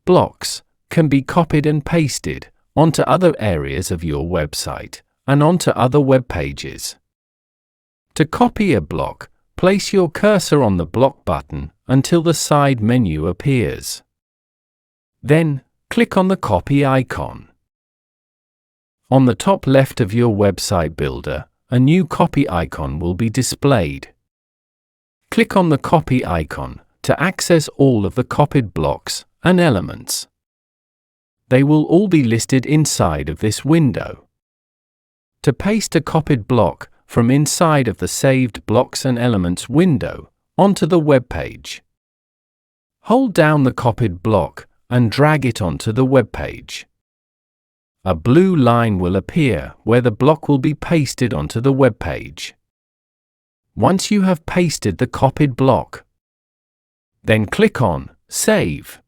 blocks can be copied and pasted onto other areas of your website and onto other web pages. To copy a block, place your cursor on the block button until the side menu appears. Then, click on the copy icon. On the top left of your website builder, a new copy icon will be displayed. Click on the copy icon to access all of the copied blocks and elements. They will all be listed inside of this window. To paste a copied block from inside of the Saved Blocks and Elements window onto the web page, hold down the copied block and drag it onto the web page. A blue line will appear where the block will be pasted onto the web page. Once you have pasted the copied block, then click on Save.